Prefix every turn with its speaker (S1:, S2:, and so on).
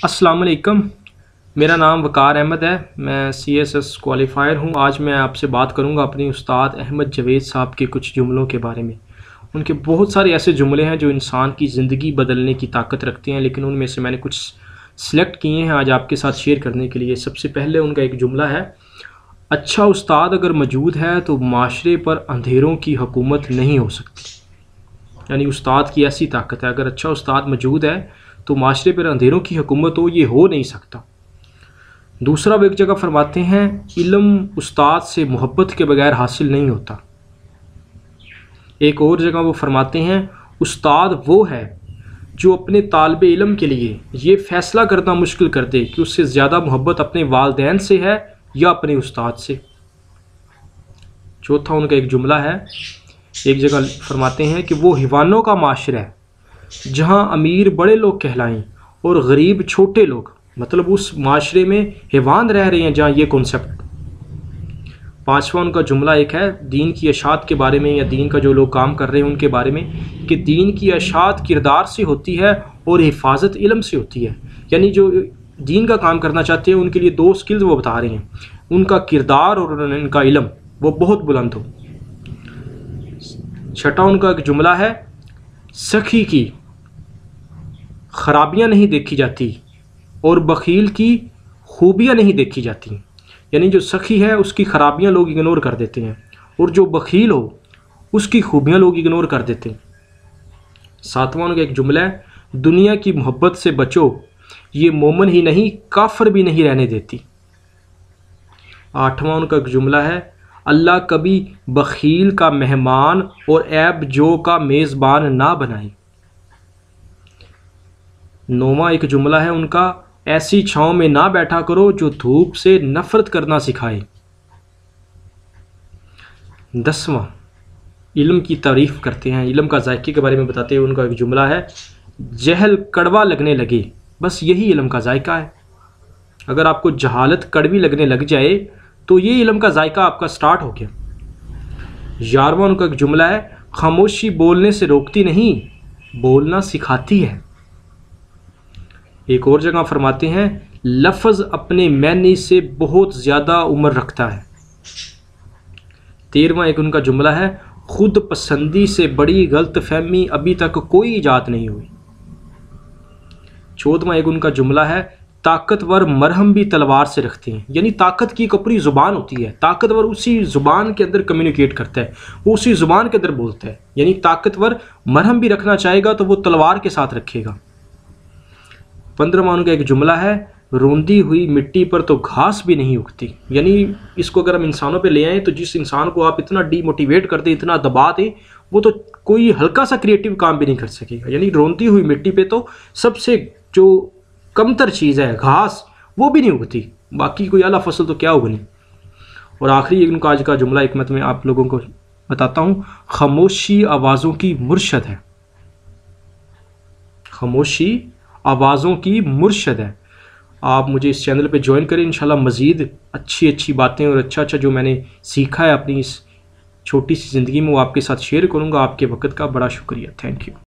S1: السلام علیکم، میرا نام وقار احمد ہے، میں CSS کوالیفائر ہوں۔ آج میں آپ سے بات کروں گا اپنی استاد احمد جاوید صاحب کے کچھ جملوں کے بارے میں۔ ان کے بہت سارے ایسے جملے ہیں جو انسان کی زندگی بدلنے کی طاقت رکھتے ہیں، لیکن ان میں سے میں نے کچھ سلیکٹ کیے ہیں آج آپ کے ساتھ شیئر کرنے کے لیے۔ سب سے پہلے ان کا ایک جملہ ہے، اچھا استاد اگر موجود ہے تو معاشرے پر اندھیروں کی حکومت نہیں ہو سکتی۔ یعنی استاد کی ایسی طاقت ہے، اگر اچھا استاد موجود ہے تو معاشرے پر اندھیروں کی حکومت یہ ہو نہیں سکتا۔ دوسرا وہ ایک جگہ فرماتے ہیں، علم استاد سے محبت کے بغیر حاصل نہیں ہوتا۔ ایک اور جگہ وہ فرماتے ہیں، استاد وہ ہے جو اپنے طالب علم کے لیے یہ فیصلہ کرنا مشکل کر دے کہ اس سے زیادہ محبت اپنے والدین سے ہے یا اپنے استاد سے۔ چوتھا ان کا ایک جملہ ہے، ایک جگہ فرماتے ہیں کہ وہ حیوانوں کا معاشرہ ہے جہاں امیر بڑے لوگ کہلائیں اور غریب چھوٹے لوگ، مطلب اس معاشرے میں حیوان رہ رہے ہیں جہاں یہ کنسپٹ۔ پانچواں ان کا جملہ ایک ہے دین کی اشاعت کے بارے میں، یا دین کا جو لوگ کام کر رہے ہیں ان کے بارے میں، کہ دین کی اشاعت کردار سے ہوتی ہے اور حفاظت علم سے ہوتی ہے۔ یعنی جو دین کا کام کرنا چاہتے ہیں ان کے لیے دو سکلز وہ بتا رہے ہیں، ان کا کردار اور ان کا علم وہ بہت بلند ہو۔ چھٹا ان کا ایک جملہ ہے، سخی کی خرابیاں نہیں دیکھی جاتی اور بخیل کی خوبیاں نہیں دیکھی جاتی۔ یعنی جو سخی ہے اس کی خرابیاں لوگ اگنور کر دیتے ہیں، اور جو بخیل ہو اس کی خوبیاں لوگ اگنور کر دیتے ہیں۔ ساتواں ان کا ایک جملہ ہے، دنیا کی محبت سے بچو، یہ مومن ہی نہیں کافر بھی نہیں رہنے دیتی۔ آٹھواں ان کا ایک جملہ ہے، اللہ کبھی بخیل کا مہمان اور عیب جو کا میزبان نہ بنائے۔ نوواں ایک جملہ ہے ان کا، ایسی چھاؤں میں نہ بیٹھا کرو جو دھوپ سے نفرت کرنا سکھائے۔ دسواں علم کی تعریف کرتے ہیں، علم کا ذائقے کے بارے میں بتاتے ہیں، ان کا ایک جملہ ہے، جہل کڑوا لگنے لگے بس یہی علم کا ذائقہ ہے۔ اگر آپ کو جہالت کڑوی لگنے لگ جائے تو یہ علم کا ذائقہ آپ کا سٹارٹ ہو گیا۔ 11واں ان کا ایک جملہ ہے، خاموشی بولنے سے روکتی نہیں بولنا سکھاتی ہے۔ ایک اور جگہ فرماتے ہیں، لفظ اپنے معنی سے بہت زیادہ عمر رکھتا ہے۔ 13واں ایک ان کا جملہ ہے، خود پسندی سے بڑی غلط فہمی ابھی تک کوئی ایجاد نہیں ہوئی۔ 14واں ایک ان کا جملہ ہے، طاقتور مرہم بھی تلوار سے رکھتے ہیں۔ یعنی طاقت کی ایک اپنی زبان ہوتی ہے، طاقتور اسی زبان کے اندر کمیونیکیٹ کرتا ہے، وہ اسی زبان کے اندر بولتا ہے۔ یعنی طاقتور مرہم بھی رکھنا چاہے گا تو وہ تلوار کے ساتھ رکھے گا۔ 15واں ان کا ایک جملہ ہے، روندی ہوئی مٹی پر تو گھاس بھی نہیں اگتی۔ یعنی اس کو اگر ہم انسانوں پہ لے آئیں تو جس انسان کو آپ اتنا ڈی موٹیویٹ کر دیں، اتنا دبا دیں، وہ تو کوئی ہلکا سا کریٹیو کام بھی نہیں کر سکے گا۔ یعنی روندی ہوئی مٹی پہ تو سب سے جو کمتر چیز ہے گھاس، وہ بھی نہیں اگتی، باقی کوئی اعلیٰ فصل تو کیا اگنی۔ اور آخری ان کا آج کا جملہ ایک میں آپ لوگوں کو بتاتا ہوں، خاموشی آوازوں کی مرشد ہے۔ خاموشی آوازوں کی مرشد ہے۔ آپ مجھے اس چینل پہ جوائن کریں، انشاءاللہ مزید اچھی باتیں اور اچھا جو میں نے سیکھا ہے اپنی اس چھوٹی سی زندگی میں وہ آپ کے ساتھ شیئر کروں گا۔ آپ کے وقت کا بڑا شکریہ، تھینک یو۔